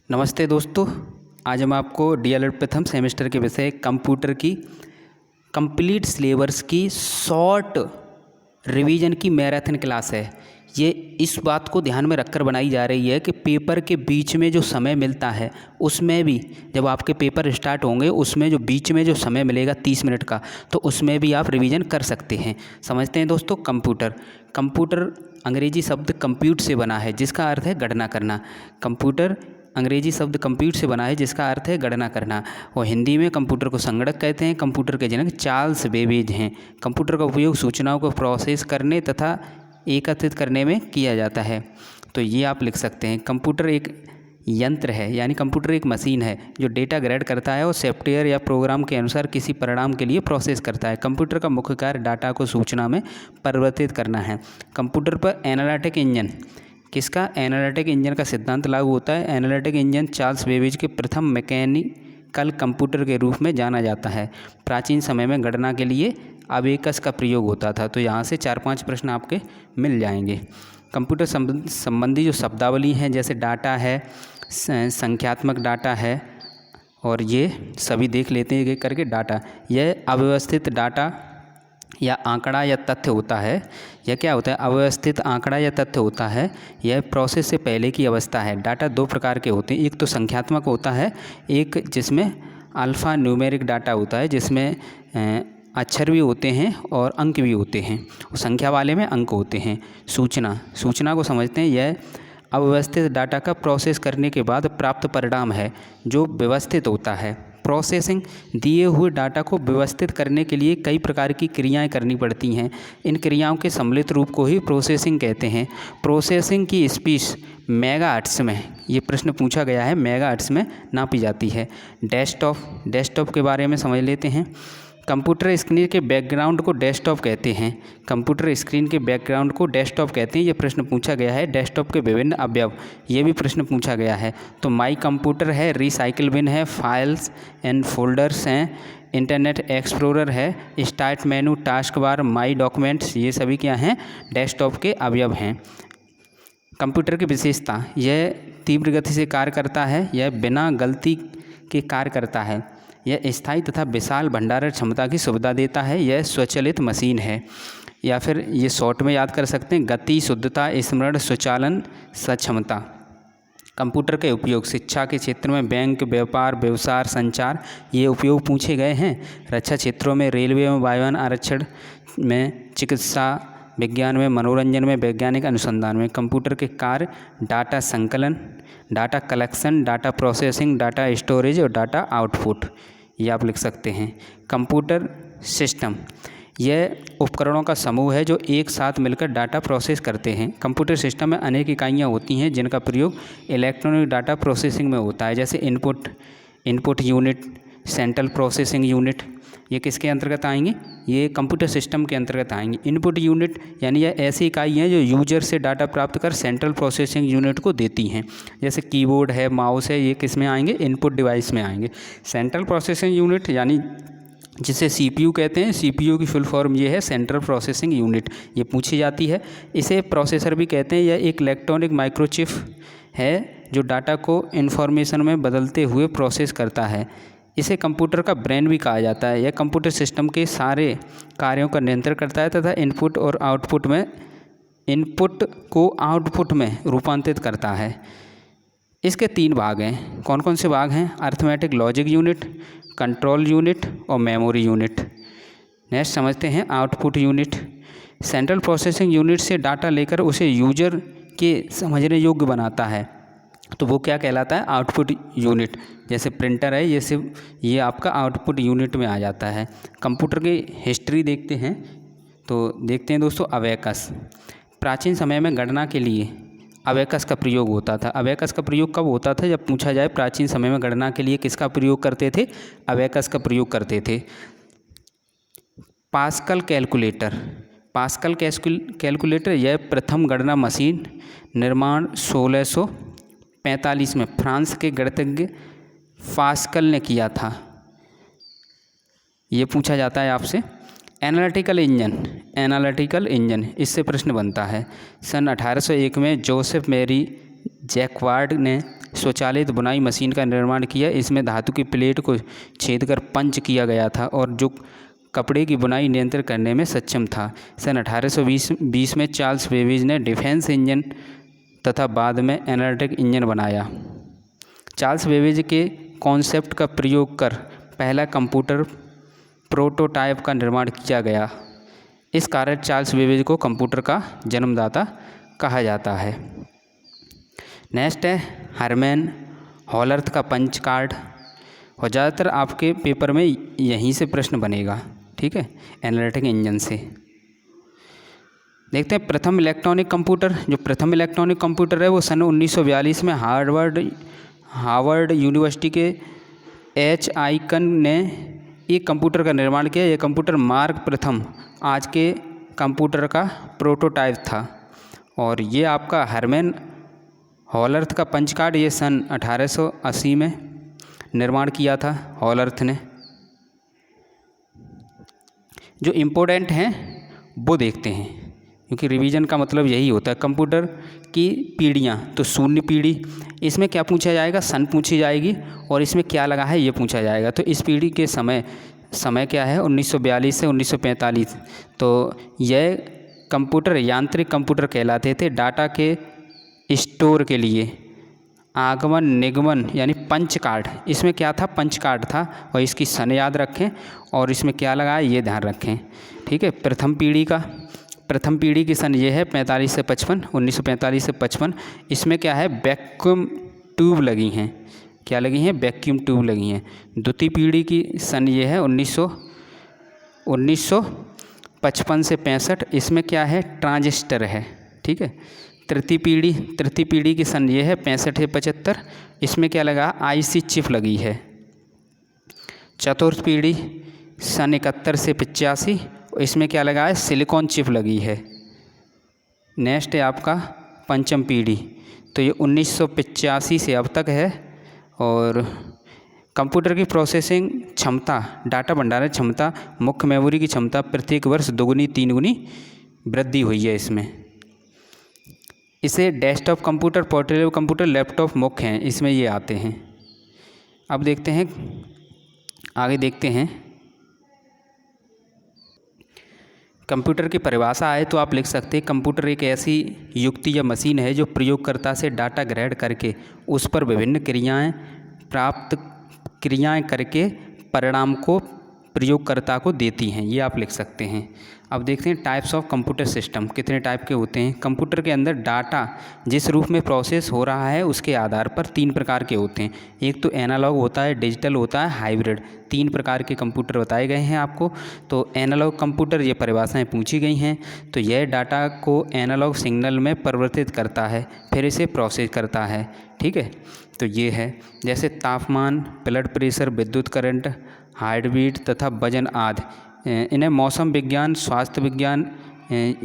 नमस्ते दोस्तों। आज हम आपको डीएलएड प्रथम सेमेस्टर के विषय कंप्यूटर की कंप्लीट सिलेबस की शॉर्ट रिवीजन की मैराथन क्लास है। ये इस बात को ध्यान में रखकर बनाई जा रही है कि पेपर के बीच में जो समय मिलता है उसमें भी, जब आपके पेपर स्टार्ट होंगे उसमें जो बीच में जो समय मिलेगा 30 मिनट का, तो उसमें भी आप रिवीजन कर सकते हैं। समझते हैं दोस्तों। कंप्यूटर अंग्रेजी शब्द कंप्यूट से बना है जिसका अर्थ है गणना करना। कंप्यूटर अंग्रेजी शब्द कंप्यूट से बना है जिसका अर्थ है गणना करना, और हिंदी में कंप्यूटर को संगणक कहते हैं। कंप्यूटर के जनक चार्ल्स बेबेज हैं। कंप्यूटर का उपयोग सूचनाओं को प्रोसेस करने तथा एकत्रित करने में किया जाता है। तो ये आप लिख सकते हैं, कंप्यूटर एक यंत्र है, यानी कंप्यूटर एक मशीन है जो डेटा ग्रेड करता है और सॉफ्टवेयर या प्रोग्राम के अनुसार किसी परिणाम के लिए प्रोसेस करता है। कंप्यूटर का मुख्य कार्य डाटा को सूचना में परिवर्तित करना है। कंप्यूटर पर एनालिटिक इंजन, किसका एनालिटिक इंजन का सिद्धांत लागू होता है? एनालिटिक इंजन चार्ल्स बेबेज के प्रथम मैकेनिकल कंप्यूटर के रूप में जाना जाता है। प्राचीन समय में गणना के लिए अबेकस का प्रयोग होता था। तो यहाँ से 4-5 प्रश्न आपके मिल जाएंगे। कंप्यूटर संबंधी जो शब्दावली हैं, जैसे डाटा है, संख्यात्मक डाटा है, और ये सभी देख लेते हैं एक करके। डाटा, यह अव्यवस्थित डाटा या आंकड़ा या तथ्य होता है। यह क्या होता है? अव्यवस्थित आंकड़ा या तथ्य होता है। यह प्रोसेस से पहले की अवस्था है। डाटा 2 प्रकार के होते हैं, एक तो संख्यात्मक होता है, एक जिसमें अल्फ़ा न्यूमेरिक डाटा होता है, जिसमें अक्षर भी होते हैं और अंक भी होते हैं। संख्या वाले में अंक होते हैं। सूचना को समझते हैं। यह अव्यवस्थित डाटा का प्रोसेस करने के बाद प्राप्त परिणाम है जो व्यवस्थित होता है। प्रोसेसिंग, दिए हुए डाटा को व्यवस्थित करने के लिए कई प्रकार की क्रियाएं करनी पड़ती हैं। इन क्रियाओं के सम्मिलित रूप को ही प्रोसेसिंग कहते हैं। प्रोसेसिंग की स्पीड मेगाहर्ट्ज़ में, ये प्रश्न पूछा गया है, मेगाहर्ट्ज़ में नापी जाती है। डेस्कटॉप के बारे में समझ लेते हैं। कंप्यूटर स्क्रीन के बैकग्राउंड को डेस्कटॉप कहते हैं। कंप्यूटर स्क्रीन के बैकग्राउंड को डेस्कटॉप कहते हैं। ये प्रश्न पूछा गया है। डेस्कटॉप के विभिन्न अवयव, ये भी प्रश्न पूछा गया है। तो माई कंप्यूटर है, रिसाइकिल बिन है, फाइल्स एंड फोल्डर्स हैं, इंटरनेट एक्सप्लोरर है, स्टार्ट मेनू, टास्क बार, माई डॉक्यूमेंट्स, ये सभी क्या हैं? डेस्कटॉप के अवयव हैं। कंप्यूटर की विशेषता, यह तीव्र गति से कार्य करता है, यह बिना गलती के कार्य करता है, यह स्थायी तथा विशाल भंडारण क्षमता की सुविधा देता है, यह स्वचालित मशीन है। या फिर ये शॉर्ट में याद कर सकते हैं, गति, शुद्धता, स्मरण, स्वचालन, सक्षमता। कंप्यूटर के उपयोग शिक्षा के क्षेत्र में, बैंक, व्यापार, व्यवसाय, संचार, ये उपयोग पूछे गए हैं। रक्षा क्षेत्रों में, रेलवे में, वायुयान आरक्षण में, चिकित्सा विज्ञान में, मनोरंजन में, वैज्ञानिक अनुसंधान में। कंप्यूटर के कार्य डाटा संकलन, data collection, data processing, data storage और डाटा आउटपुट, ये आप लिख सकते हैं। कंप्यूटर सिस्टम, यह उपकरणों का समूह है जो एक साथ मिलकर डाटा प्रोसेस करते हैं। कंप्यूटर सिस्टम में अनेक इकाइयाँ होती हैं जिनका प्रयोग इलेक्ट्रॉनिक डाटा प्रोसेसिंग में होता है, जैसे input unit, central processing unit, ये किसके अंतर्गत आएंगे? ये कंप्यूटर सिस्टम के अंतर्गत आएंगे। इनपुट यूनिट यानी यह ऐसी इकाई हैं जो यूजर से डाटा प्राप्त कर सेंट्रल प्रोसेसिंग यूनिट को देती हैं, जैसे कीबोर्ड है, माउस है, ये किस में आएंगे? इनपुट डिवाइस में आएंगे। सेंट्रल प्रोसेसिंग यूनिट यानी जिसे सीपीयू कहते हैं, सीपीयू की फुल फॉर्म ये है, सेंट्रल प्रोसेसिंग यूनिट, ये पूछी जाती है। इसे प्रोसेसर भी कहते हैं। यह एक इलेक्ट्रॉनिक माइक्रोचिप है जो डाटा को इन्फॉर्मेशन में बदलते हुए प्रोसेस करता है। इसे कंप्यूटर का ब्रेन भी कहा जाता है। यह कंप्यूटर सिस्टम के सारे कार्यों का नियंत्रण करता है तथा इनपुट को आउटपुट में रूपांतरित करता है। इसके 3 भाग हैं। कौन कौन से भाग हैं? Arithmetic logic unit, control unit और मेमोरी यूनिट। नेक्स्ट समझते हैं output unit. Central processing unit से डाटा लेकर उसे यूजर के समझने योग्य बनाता है, तो वो क्या कहलाता है? Output unit. जैसे प्रिंटर है, ये आपका आउटपुट यूनिट में आ जाता है। कंप्यूटर की हिस्ट्री देखते हैं, तो देखते हैं दोस्तों अबेकस। प्राचीन समय में गणना के लिए अबेकस का प्रयोग होता था। अबेकस का प्रयोग कब होता था? जब पूछा जाए प्राचीन समय में गणना के लिए किसका प्रयोग करते थे? अबेकस का प्रयोग करते थे। पास्कल कैलकुलेटर, यह प्रथम गणना मशीन निर्माण 1645 में फ्रांस के गणितज्ञ पास्कल ने किया था। ये पूछा जाता है आपसे। एनालिटिकल इंजन, इससे प्रश्न बनता है। सन 1801 में जोसेफ मैरी जैकवार्ड ने स्वचालित बुनाई मशीन का निर्माण किया। इसमें धातु की प्लेट को छेद कर पंच किया गया था और जो कपड़े की बुनाई नियंत्रित करने में सक्षम था। सन 1820 में चार्ल्स बेबेज ने डिफेंस इंजन तथा बाद में एनालिटिक इंजन बनाया। चार्ल्स बेबेज के कॉन्सेप्ट का प्रयोग कर पहला कंप्यूटर प्रोटोटाइप का निर्माण किया गया। इस कारण चार्ल्स बेबेज को कंप्यूटर का जन्मदाता कहा जाता है। नेक्स्ट है हरमैन हॉलर्थ का पंच कार्ड, और ज़्यादातर आपके पेपर में यहीं से प्रश्न बनेगा, ठीक है, एनालिटिक इंजन से। देखते हैं प्रथम इलेक्ट्रॉनिक कंप्यूटर। जो प्रथम इलेक्ट्रॉनिक कंप्यूटर है वो सन 1942 में हार्वर्ड यूनिवर्सिटी के एच आइकन ने एक कंप्यूटर का निर्माण किया। यह कंप्यूटर मार्क प्रथम आज के कंप्यूटर का प्रोटोटाइप था। और ये आपका हरमैन हॉलर्थ का पंच कार्ड ये सन 1880 में निर्माण किया था हॉलर्थ ने। जो इम्पोर्टेंट हैं वो देखते हैं, क्योंकि रिवीजन का मतलब यही होता है। कंप्यूटर की पीढ़ियाँ, तो शून्य पीढ़ी, इसमें क्या पूछा जाएगा, सन पूछी जाएगी, और इसमें क्या लगा है ये पूछा जाएगा। तो इस पीढ़ी के समय क्या है 1942 से 1945। तो यह कंप्यूटर यांत्रिक कंप्यूटर कहलाते थे। डाटा के स्टोर के लिए आगमन निगमन यानी पंच कार्ड, इसमें क्या था, पंच कार्ड था, और इसकी सन याद रखें और इसमें क्या लगा है ये ध्यान रखें, ठीक है। प्रथम पीढ़ी की सन ये है 45 से 55, 1945 से 55। इसमें क्या है, वैक्यूम ट्यूब लगी हैं, क्या लगी हैं, वैक्यूम ट्यूब लगी हैं। द्वितीय पीढ़ी की सन ये है 1955 से 65। इसमें क्या है, ट्रांजिस्टर है, ठीक है। तृतीय पीढ़ी की सन ये है 65 से 75। इसमें क्या लगा, आईसी चिप लगी है। चतुर्थ पीढ़ी सन 71 से 85। इसमें क्या लगा है, सिलिकॉन चिप लगी है। नेक्स्ट है आपका पंचम पीढ़ी, तो ये 1985 से अब तक है। और कंप्यूटर की प्रोसेसिंग क्षमता, डाटा भंडारण क्षमता, मुख्य मेमोरी की क्षमता प्रत्येक वर्ष 2-3 गुनी वृद्धि हुई है इसमें। इसे desktop computer, portable computer, laptop मुख्य हैं, इसमें ये आते हैं। अब देखते हैं, आगे देखते हैं कंप्यूटर की परिभाषा आए तो आप लिख सकते हैं कंप्यूटर एक ऐसी युक्ति या मशीन है जो प्रयोगकर्ता से डाटा ग्रहण करके उस पर विभिन्न क्रियाएं करके परिणाम को प्रयोगकर्ता को देती हैं, ये आप लिख सकते हैं। अब देखते हैं टाइप्स ऑफ कंप्यूटर सिस्टम कितने टाइप के होते हैं। कंप्यूटर के अंदर डाटा जिस रूप में प्रोसेस हो रहा है उसके आधार पर 3 प्रकार के होते हैं। एक तो एनालॉग होता है, डिजिटल होता है, हाइब्रिड। 3 प्रकार के कंप्यूटर बताए गए हैं आपको। तो एनालॉग कंप्यूटर, ये परिभाषाएं पूछी गई हैं। तो यह डाटा को एनालॉग सिग्नल में परिवर्तित करता है, फिर इसे प्रोसेस करता है, ठीक है। तो ये है जैसे तापमान, ब्लड प्रेशर, विद्युत करंट, हार्ट बीट तथा वजन आदि। इन्हें मौसम विज्ञान, स्वास्थ्य विज्ञान,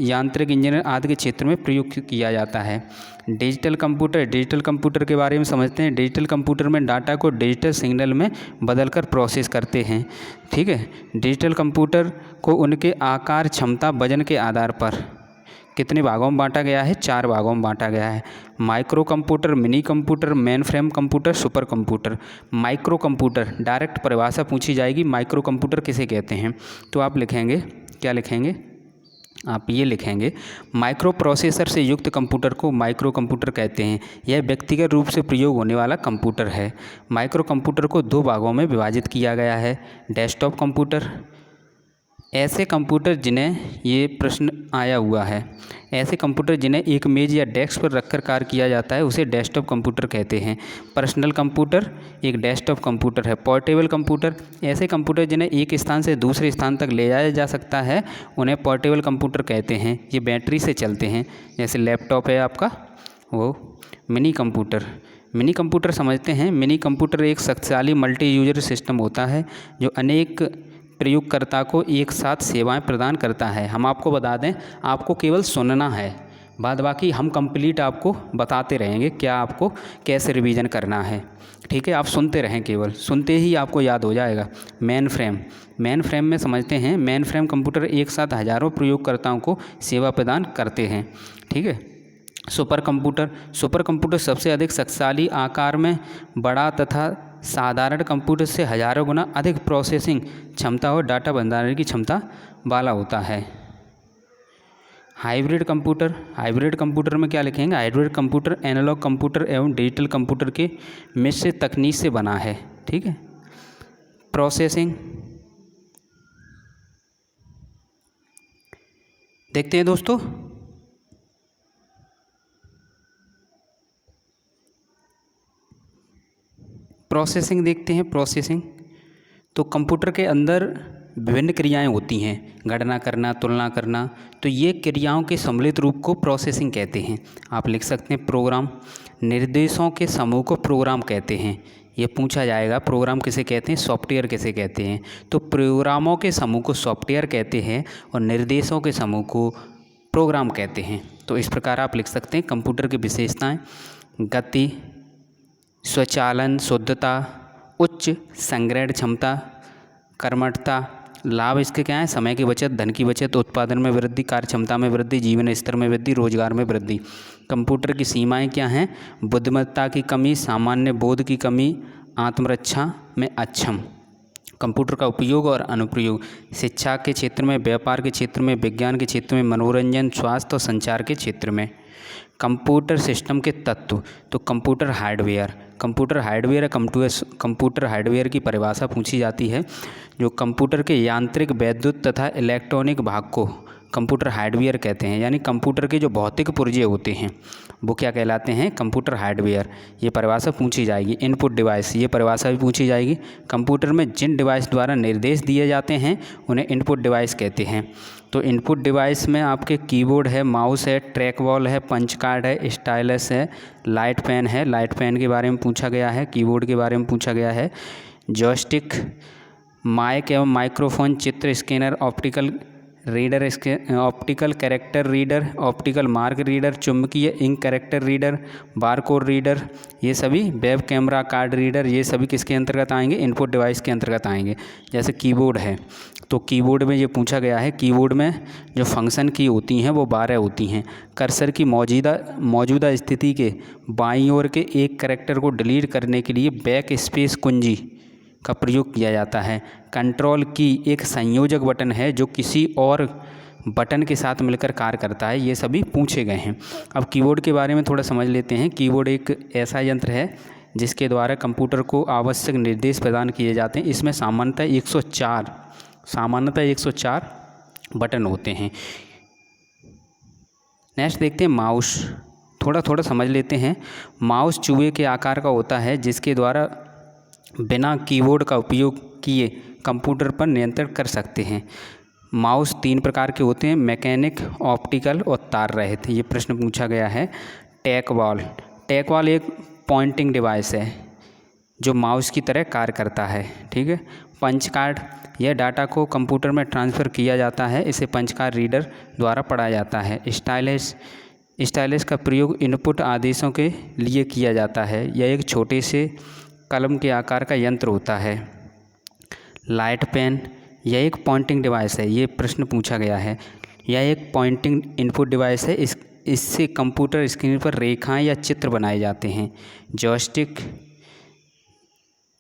यांत्रिक इंजीनियर आदि के क्षेत्र में प्रयोग किया जाता है। डिजिटल कंप्यूटर के बारे में समझते हैं। डिजिटल कंप्यूटर में डाटा को डिजिटल सिग्नल में बदलकर प्रोसेस करते हैं, ठीक है। डिजिटल कंप्यूटर को उनके आकार, क्षमता, वजन के आधार पर कितने भागों में बांटा गया है, 4 भागों में बांटा गया है। Micro computer, mini computer, main frame computer, super computer. Micro computer direct परिभाषा पूछी जाएगी, माइक्रो कंप्यूटर किसे कहते हैं। तो आप लिखेंगे, क्या लिखेंगे, आप ये लिखेंगे माइक्रो प्रोसेसर से युक्त कंप्यूटर को माइक्रो कंप्यूटर कहते हैं। यह व्यक्तिगत रूप से प्रयोग होने वाला कंप्यूटर है। माइक्रो कंप्यूटर को 2 भागों में विभाजित किया गया है। डेस्कटॉप कंप्यूटर, ऐसे कंप्यूटर जिन्हें, ये प्रश्न आया हुआ है, ऐसे कंप्यूटर जिन्हें एक मेज़ या डेस्क पर रखकर कार्य किया जाता है उसे डेस्कटॉप कंप्यूटर कहते हैं। पर्सनल कंप्यूटर एक डेस्कटॉप कंप्यूटर है। पोर्टेबल कंप्यूटर, ऐसे कंप्यूटर जिन्हें एक स्थान से दूसरे स्थान तक ले जाया जा सकता है उन्हें पोर्टेबल कंप्यूटर कहते हैं। ये बैटरी से चलते हैं, जैसे लैपटॉप है आपका वो। मिनी कंप्यूटर समझते हैं। मिनी कंप्यूटर एक शक्तिशाली मल्टी यूजर सिस्टम होता है जो अनेक प्रयोगकर्ता को एक साथ सेवाएं प्रदान करता है। हम आपको बता दें, आपको केवल सुनना है, बाद बाकी हम कंप्लीट आपको बताते रहेंगे क्या आपको कैसे रिवीजन करना है, ठीक है। आप सुनते रहें, केवल सुनते ही आपको याद हो जाएगा। मेन फ्रेम में समझते हैं। मेन फ्रेम कंप्यूटर एक साथ हज़ारों प्रयोगकर्ताओं को सेवा प्रदान करते हैं, ठीक है। सुपर कंप्यूटर सबसे अधिक शक्तिशाली, आकार में बड़ा तथा साधारण कंप्यूटर से हजारों गुना अधिक प्रोसेसिंग क्षमता और डाटा भंडारण की क्षमता वाला होता है। हाइब्रिड कंप्यूटर में क्या लिखेंगे? हाइब्रिड कंप्यूटर एनालॉग कंप्यूटर एवं डिजिटल कंप्यूटर के मिश्रित तकनीक से बना है। ठीक है। प्रोसेसिंग देखते हैं दोस्तों। प्रोसेसिंग देखते हैं। प्रोसेसिंग तो कंप्यूटर के अंदर विभिन्न क्रियाएं होती हैं, गणना करना, तुलना करना, तो ये क्रियाओं के सम्मिलित रूप को प्रोसेसिंग कहते हैं। आप लिख सकते हैं प्रोग्राम। निर्देशों के समूह को प्रोग्राम कहते हैं। ये पूछा जाएगा, प्रोग्राम किसे कहते हैं, सॉफ्टवेयर किसे कहते हैं? तो प्रोग्रामों के समूह को सॉफ्टवेयर कहते हैं और निर्देशों के समूह को प्रोग्राम कहते हैं। तो इस प्रकार आप लिख सकते हैं कंप्यूटर की विशेषताएं: गति, स्वचालन, शुद्धता, उच्च संग्रहण क्षमता, कर्मठता। लाभ इसके क्या है? समय की बचत, धन की बचत, उत्पादन में वृद्धि, कार्य क्षमता में वृद्धि, जीवन स्तर में वृद्धि, रोजगार में वृद्धि। कंप्यूटर की सीमाएं क्या हैं? बुद्धिमत्ता की कमी, सामान्य बोध की कमी, आत्मरक्षा में अक्षम। कंप्यूटर का उपयोग और अनुप्रयोग: शिक्षा के क्षेत्र में, व्यापार के क्षेत्र में, विज्ञान के क्षेत्र में, मनोरंजन, स्वास्थ्य और संचार के क्षेत्र में। कंप्यूटर सिस्टम के तत्व तो कंप्यूटर हार्डवेयर कंप्यूटर हार्डवेयर की परिभाषा पूछी जाती है। जो कंप्यूटर के यांत्रिक, वैद्युत तथा इलेक्ट्रॉनिक भाग को कंप्यूटर हार्डवेयर कहते हैं। यानी कंप्यूटर के जो भौतिक पुर्जे होते हैं वो क्या कहलाते हैं? Computer hardware. ये परिभाषा पूछी जाएगी। इनपुट डिवाइस, ये परिभाषा भी पूछी जाएगी। कंप्यूटर में जिन डिवाइस द्वारा निर्देश दिए जाते हैं उन्हें इनपुट डिवाइस कहते हैं। तो इनपुट डिवाइस में आपके कीबोर्ड है, माउस है, ट्रैक बॉल है, पंच कार्ड है, स्टाइलस है, लाइट पेन है। लाइट पेन के बारे में पूछा गया है। कीबोर्ड के बारे में पूछा गया है। जॉयस्टिक, माइक एवं माइक्रोफोन, चित्र scanner, optical reader, optical character reader, optical mark reader, चुंबकीय ink character reader, barcode reader, ये सभी वेब कैमरा, कार्ड रीडर, ये सभी किसके अंतर्गत आएंगे? इनपुट डिवाइस के अंतर्गत आएंगे। जैसे कीबोर्ड है तो कीबोर्ड में ये पूछा गया है, कीबोर्ड में जो फंक्शन की होती हैं वो 12 होती हैं। कर्सर की मौजूदा स्थिति के बाईं ओर के एक कैरेक्टर को डिलीट करने के लिए बैक स्पेस कुंजी का प्रयोग किया जाता है। कंट्रोल की एक संयोजक बटन है जो किसी और बटन के साथ मिलकर कार्य करता है। ये सभी पूछे गए हैं। अब कीबोर्ड के बारे में थोड़ा समझ लेते हैं। कीबोर्ड एक ऐसा यंत्र है जिसके द्वारा कंप्यूटर को आवश्यक निर्देश प्रदान किए जाते हैं। इसमें सामान्यतः 104 बटन होते हैं। नेक्स्ट देखते हैं माउस। थोड़ा समझ लेते हैं। माउस चूहे के आकार का होता है जिसके द्वारा बिना कीबोर्ड का उपयोग किए कंप्यूटर पर नियंत्रण कर सकते हैं। माउस 3 प्रकार के होते हैं: मैकेनिक, ऑप्टिकल और तार रहित। ये प्रश्न पूछा गया है। टैक बॉल एक पॉइंटिंग डिवाइस है जो माउस की तरह कार्य करता है। ठीक है। पंच कार्ड, यह डाटा को कंप्यूटर में ट्रांसफ़र किया जाता है। इसे पंच कार्ड रीडर द्वारा पढ़ा जाता है। स्टाइलस का प्रयोग इनपुट आदेशों के लिए किया जाता है। यह एक छोटे से कलम के आकार का यंत्र होता है। लाइट पेन, यह एक पॉइंटिंग डिवाइस है। ये प्रश्न पूछा गया है। यह एक पॉइंटिंग इनपुट डिवाइस है। इससे कंप्यूटर स्क्रीन पर रेखाएं या चित्र बनाए जाते हैं। जॉयस्टिक,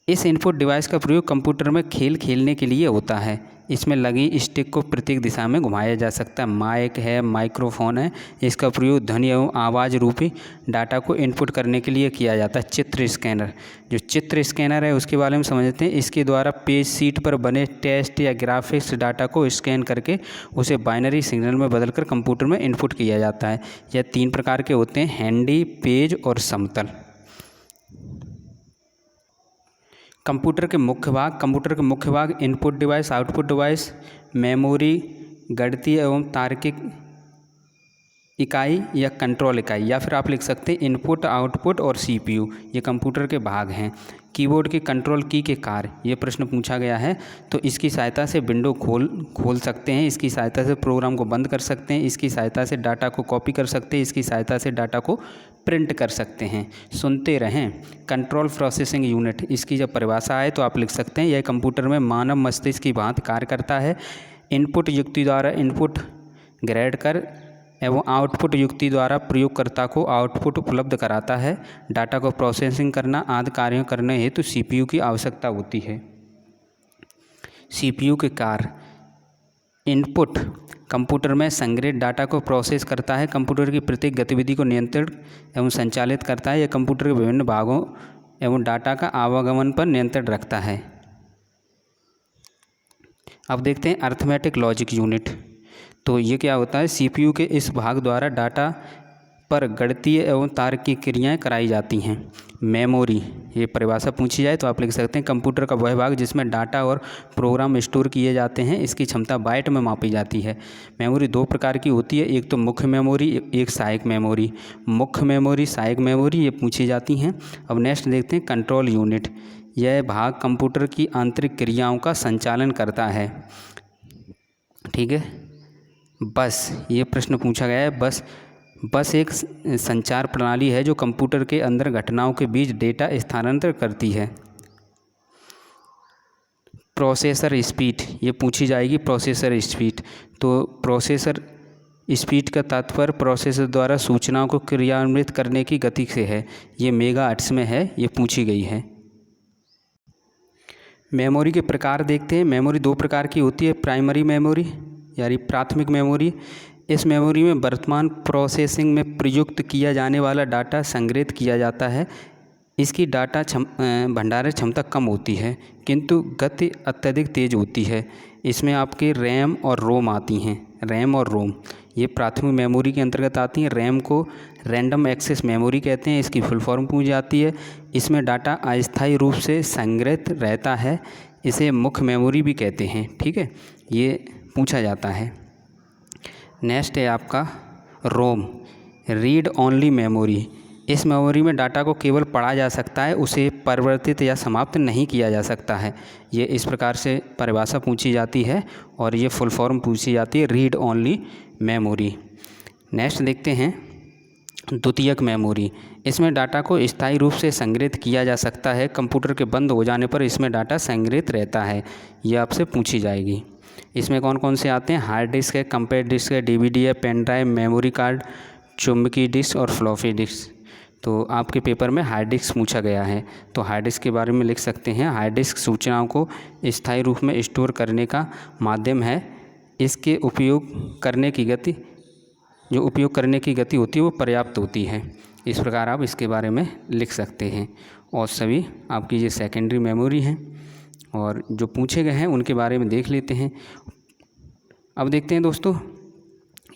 इस इनपुट डिवाइस का प्रयोग कंप्यूटर में खेल खेलने के लिए होता है। इसमें लगी स्टिक को प्रत्येक दिशा में घुमाया जा सकता है। माइक है, माइक्रोफोन है, इसका प्रयोग ध्वनि एवं आवाज़ रूपी डाटा को इनपुट करने के लिए किया जाता है। चित्र स्कैनर, जो चित्र स्कैनर है उसके बारे में समझते हैं। इसके द्वारा पेज शीट पर बने टेक्स्ट या ग्राफिक्स डाटा को स्कैन करके उसे बाइनरी सिग्नल में बदलकर कंप्यूटर में इनपुट किया जाता है। यह 3 प्रकार के होते हैं: हैंडी, पेज और समतल। कंप्यूटर के मुख्य भाग input device, output device, memory, गणितीय एवं तार्किक इकाई या कंट्रोल इकाई, या फिर आप लिख सकते हैं इनपुट, आउटपुट और CPU। ये कंप्यूटर के भाग हैं। कीबोर्ड के कंट्रोल की के कार्य, ये प्रश्न पूछा गया है। तो इसकी सहायता से विंडो खोल सकते हैं, इसकी सहायता से प्रोग्राम को बंद कर सकते हैं, इसकी सहायता से डाटा को कॉपी कर सकते हैं, इसकी सहायता से डाटा को प्रिंट कर सकते हैं। सुनते रहें। कंट्रोल प्रोसेसिंग यूनिट, इसकी जब परिभाषा आए तो आप लिख सकते हैं यह कंप्यूटर में मानव मस्तिष्क की भांति कार्य करता है। इनपुट युक्ति द्वारा इनपुट ग्रहण कर एवं आउटपुट युक्ति द्वारा प्रयोगकर्ता को आउटपुट उपलब्ध कराता है। डाटा को प्रोसेसिंग करना आदि कार्यों करने हेतु सीपीयू की आवश्यकता होती है। सीपीयू के कार्य: इनपुट: कंप्यूटर में संग्रहित डाटा को प्रोसेस करता है, कंप्यूटर की प्रत्येक गतिविधि को नियंत्रित एवं संचालित करता है। यह कंप्यूटर के विभिन्न भागों एवं डाटा का आवागमन पर नियंत्रण रखता है। अब देखते हैं अरिथमेटिक लॉजिक यूनिट। तो ये क्या होता है, सीपीयू के इस भाग द्वारा डाटा पर गणितीय एवं तार्किक क्रियाएं कराई जाती हैं। मेमोरी, ये परिभाषा पूछी जाए तो आप लिख सकते हैं कंप्यूटर का वह भाग जिसमें डाटा और प्रोग्राम स्टोर किए जाते हैं। इसकी क्षमता बाइट में मापी जाती है। मेमोरी दो प्रकार की होती है, एक तो मुख्य मेमोरी, एक सहायक मेमोरी। मुख्य मेमोरी, सहायक मेमोरी ये पूछी जाती हैं। अब नेक्स्ट देखते हैं कंट्रोल यूनिट। यह भाग कंप्यूटर की आंतरिक क्रियाओं का संचालन करता है। ठीक है। बस, ये प्रश्न पूछा गया है। बस एक संचार प्रणाली है जो कंप्यूटर के अंदर घटनाओं के बीच डेटा स्थानांतरित करती है। प्रोसेसर स्पीड, ये पूछी जाएगी प्रोसेसर स्पीड। तो प्रोसेसर स्पीड का तात्पर्य प्रोसेसर द्वारा सूचनाओं को क्रियान्वित करने की गति से है। ये मेगाहर्ट्ज में है, ये पूछी गई है। मेमोरी के प्रकार देखते हैं। मेमोरी दो प्रकार की होती है, प्राइमरी मेमोरी यानी प्राथमिक मेमोरी। इस मेमोरी में वर्तमान प्रोसेसिंग में प्रयुक्त किया जाने वाला डाटा संग्रहित किया जाता है। इसकी डाटा भंडारण क्षमता कम होती है किंतु गति अत्यधिक तेज़ होती है। इसमें आपके रैम और रोम आती हैं। रैम और रोम ये प्राथमिक मेमोरी के अंतर्गत आती हैं। रैम को रैंडम एक्सेस मेमोरी कहते हैं, इसकी फुल फॉर्म पूछी जाती है। इसमें डाटा अस्थायी रूप से संग्रहित रहता है, इसे मुख्य मेमोरी भी कहते हैं। ठीक है, ये पूछा जाता है। नेक्स्ट है आपका रोम, रीड ओनली मेमोरी। इस मेमोरी में डाटा को केवल पढ़ा जा सकता है, उसे परिवर्तित या समाप्त नहीं किया जा सकता है। ये इस प्रकार से परिभाषा पूछी जाती है और ये फुल फॉर्म पूछी जाती है, रीड ओनली मेमोरी। नेक्स्ट देखते हैं द्वितीयक मेमोरी। इसमें डाटा को स्थायी रूप से संग्रहित किया जा सकता है। कंप्यूटर के बंद हो जाने पर इसमें डाटा संग्रहित रहता है। ये आपसे पूछी जाएगी। इसमें कौन कौन से आते हैं, हार्ड डिस्क है, कंपैक्ट डिस्क है, डीवीडी है, पेन ड्राइव, मेमोरी कार्ड, चुंबकीय डिस्क और फ्लॉपी डिस्क। तो आपके पेपर में हार्ड डिस्क पूछा गया है, तो हार्ड डिस्क के बारे में लिख सकते हैं। हार्ड डिस्क सूचनाओं को स्थायी रूप में स्टोर करने का माध्यम है। इसके उपयोग करने की गति होती है वो पर्याप्त होती है। इस प्रकार आप इसके बारे में लिख सकते हैं। और सभी आपकी ये सेकेंडरी मेमोरी हैं और जो पूछे गए हैं उनके बारे में देख लेते हैं। अब देखते हैं दोस्तों,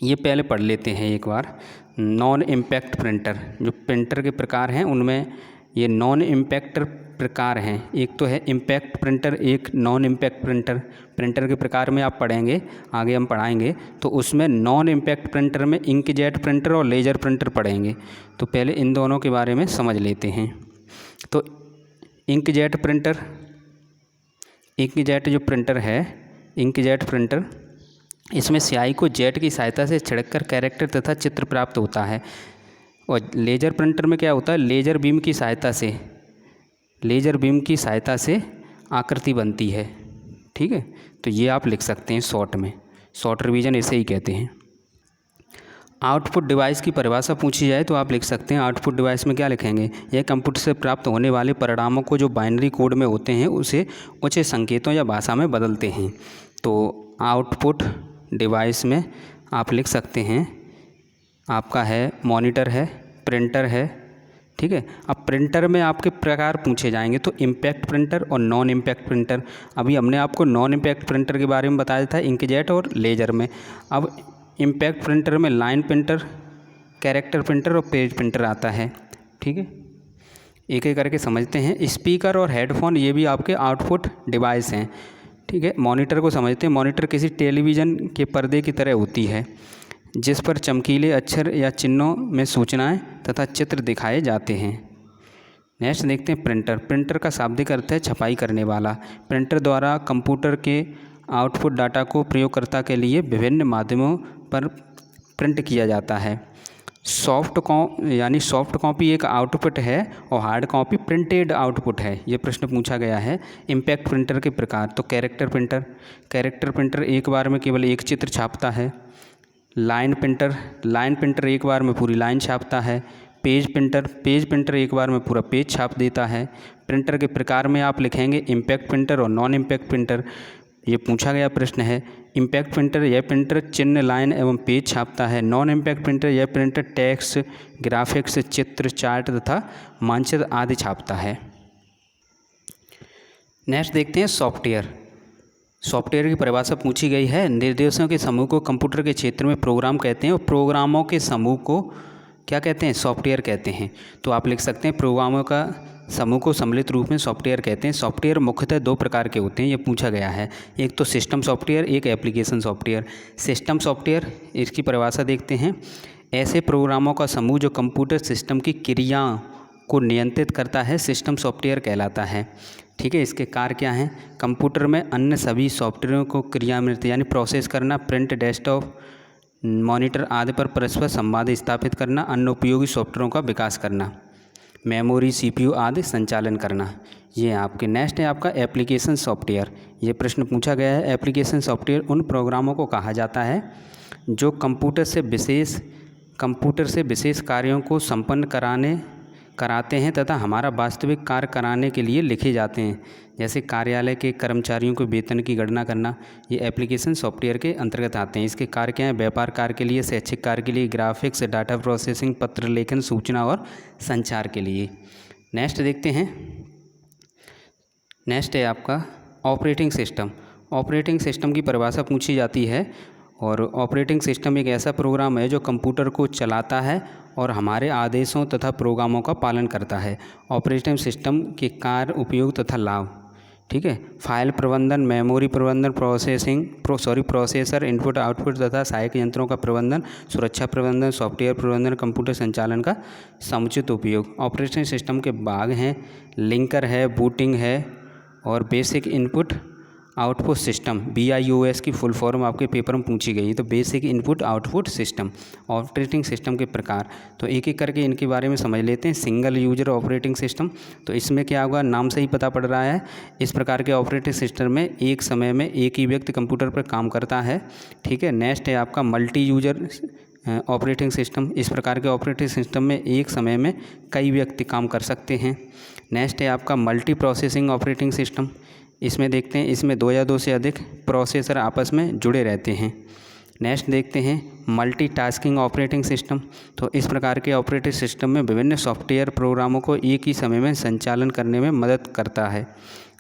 ये पहले पढ़ लेते हैं एक बार। नॉन इम्पैक्ट प्रिंटर, जो प्रिंटर के प्रकार हैं उनमें ये नॉन इम्पैक्ट प्रकार हैं। एक तो है इम्पैक्ट प्रिंटर, एक नॉन इम्पैक्ट प्रिंटर। प्रिंटर के प्रकार में आप पढ़ेंगे, आगे हम पढ़ाएंगे। तो उसमें नॉन इम्पैक्ट प्रिंटर में इंकजेट प्रिंटर और लेजर प्रिंटर पढ़ेंगे। तो पहले इन दोनों के बारे में समझ लेते हैं। तो इंकजेट प्रिंटर, इंकजेट जो प्रिंटर है, इंकजेट प्रिंटर, इसमें स्याही को जेट की सहायता से छिड़ककर कैरेक्टर तथा चित्र प्राप्त होता है। और लेजर प्रिंटर में क्या होता है, लेजर बीम की सहायता से आकृति बनती है। ठीक है, तो ये आप लिख सकते हैं शॉर्ट में, शॉर्ट रिवीजन इसे ही कहते हैं। आउटपुट डिवाइस की परिभाषा पूछी जाए तो आप लिख सकते हैं आउटपुट डिवाइस में क्या लिखेंगे, यह कंप्यूटर से प्राप्त होने वाले परिणामों को जो बाइनरी कोड में होते हैं उसे उच्च संकेतों या भाषा में बदलते हैं। तो आउटपुट डिवाइस में आप लिख सकते हैं, आपका है मॉनिटर है, प्रिंटर है। ठीक है, अब प्रिंटर में आपके प्रकार पूछे जाएंगे तो इम्पैक्ट प्रिंटर और नॉन इम्पैक्ट प्रिंटर। अभी हमने आपको नॉन इम्पैक्ट प्रिंटर के बारे में बताया था इंकजेट और लेजर में। अब इम्पैक्ट प्रिंटर में लाइन प्रिंटर, कैरेक्टर प्रिंटर और पेज प्रिंटर आता है। ठीक है, एक एक करके समझते हैं। स्पीकर और हेडफोन ये भी आपके आउटपुट डिवाइस हैं। ठीक है, मॉनिटर को समझते हैं। मॉनिटर किसी टेलीविज़न के पर्दे की तरह होती है जिस पर चमकीले अक्षर या चिन्हों में सूचनाएं तथा चित्र दिखाए जाते हैं। नेक्स्ट देखते हैं प्रिंटर। प्रिंटर का शाब्दिक अर्थ है छपाई करने वाला। प्रिंटर द्वारा कंप्यूटर के आउटपुट डाटा को प्रयोगकर्ता के लिए विभिन्न माध्यमों पर प्रिंट किया जाता है। सॉफ्ट कॉपी एक आउटपुट है और हार्ड कॉपी प्रिंटेड आउटपुट है। ये प्रश्न पूछा गया है। इम्पैक्ट प्रिंटर के प्रकार, तो कैरेक्टर प्रिंटर एक बार में केवल एक चित्र छापता है। लाइन प्रिंटर एक बार में पूरी लाइन छापता है। पेज प्रिंटर एक बार में पूरा पेज छाप देता है। प्रिंटर के प्रकार में आप लिखेंगे इम्पैक्ट प्रिंटर और नॉन इम्पैक्ट प्रिंटर, ये पूछा गया प्रश्न है। इम्पैक्ट प्रिंटर यह प्रिंटर चिन्ह, लाइन एवं पेज छापता है। नॉन इम्पैक्ट प्रिंटर यह प्रिंटर टेक्स्ट, ग्राफिक्स, चित्र, चार्ट तथा मानचित्र आदि छापता है। नेक्स्ट देखते हैं सॉफ्टवेयर की परिभाषा पूछी गई है। निर्देशों के समूह को कंप्यूटर के क्षेत्र में प्रोग्राम कहते हैं और प्रोग्रामों के समूह को क्या कहते हैं? सॉफ्टवेयर कहते हैं। तो आप लिख सकते हैं प्रोग्रामों का समूह को सम्मिलित रूप में सॉफ्टवेयर कहते हैं। सॉफ्टवेयर मुख्यतः दो प्रकार के होते हैं, ये पूछा गया है। एक तो सिस्टम सॉफ्टवेयर, एक एप्लीकेशन सॉफ्टवेयर। सिस्टम सॉफ्टवेयर, इसकी परिभाषा देखते हैं। ऐसे प्रोग्रामों का समूह जो कंप्यूटर सिस्टम की क्रिया को नियंत्रित करता है, सिस्टम सॉफ्टवेयर कहलाता है। ठीक है, इसके कार्य क्या हैं? कंप्यूटर में अन्य सभी सॉफ्टवेयरों को क्रियान्वित यानी प्रोसेस करना, प्रिंट, डेस्कटॉप, मॉनिटर आदि पर परस्पर संवाद स्थापित करना, अन्य उपयोगी सॉफ्टवेयरों का विकास करना, मेमोरी, सीपीयू आदि संचालन करना। ये आपके नेक्स्ट है आपका एप्लीकेशन सॉफ्टवेयर। ये प्रश्न पूछा गया है। एप्लीकेशन सॉफ्टवेयर उन प्रोग्रामों को कहा जाता है जो कंप्यूटर से विशेष कार्यों को संपन्न कराते हैं तथा हमारा वास्तविक कार्य कराने के लिए लिखे जाते हैं। जैसे कार्यालय के कर्मचारियों के वेतन की गणना करना, ये एप्लीकेशन सॉफ्टवेयर के अंतर्गत आते हैं। इसके कार्य क्या हैं? व्यापार कार्य के लिए, शैक्षिक कार्य के लिए, ग्राफिक्स, डाटा प्रोसेसिंग, पत्र लेखन, सूचना और संचार के लिए। नेक्स्ट देखते हैं। नेक्स्ट है आपका ऑपरेटिंग सिस्टम। ऑपरेटिंग सिस्टम की परिभाषा पूछी जाती है और ऑपरेटिंग सिस्टम एक ऐसा प्रोग्राम है जो कंप्यूटर को चलाता है और हमारे आदेशों तथा प्रोग्रामों का पालन करता है। ऑपरेटिंग सिस्टम के कार्य, उपयोग तथा लाभ। ठीक है, फाइल प्रबंधन, मेमोरी प्रबंधन, प्रोसेसर, इनपुट आउटपुट तथा सहायक यंत्रों का प्रबंधन, सुरक्षा प्रबंधन, सॉफ्टवेयर प्रबंधन, कंप्यूटर संचालन का समुचित उपयोग। ऑपरेटिंग सिस्टम के भाग हैं लिंकर है, बूटिंग है और basic input output system. BIOS की फुल फॉर्म आपके पेपर में पूछी गई है। तो basic input output system. Operating system के प्रकार, तो एक एक करके इनके बारे में समझ लेते हैं। सिंगल यूजर ऑपरेटिंग सिस्टम, तो इसमें क्या होगा? नाम से ही पता पड़ रहा है। इस प्रकार के ऑपरेटिंग सिस्टम में एक समय में एक ही व्यक्ति कंप्यूटर पर काम करता है। ठीक है, नेक्स्ट है आपका मल्टी यूजर ऑपरेटिंग सिस्टम। इस प्रकार के ऑपरेटिंग सिस्टम में एक समय में कई व्यक्ति काम कर सकते हैं। नेक्स्ट है आपका मल्टी प्रोसेसिंग ऑपरेटिंग सिस्टम। इसमें देखते हैं, इसमें 2 या 2 से अधिक प्रोसेसर आपस में जुड़े रहते हैं। नेक्स्ट देखते हैं मल्टीटास्किंग ऑपरेटिंग सिस्टम। तो इस प्रकार के ऑपरेटिंग सिस्टम में विभिन्न सॉफ्टवेयर प्रोग्रामों को एक ही समय में संचालन करने में मदद करता है।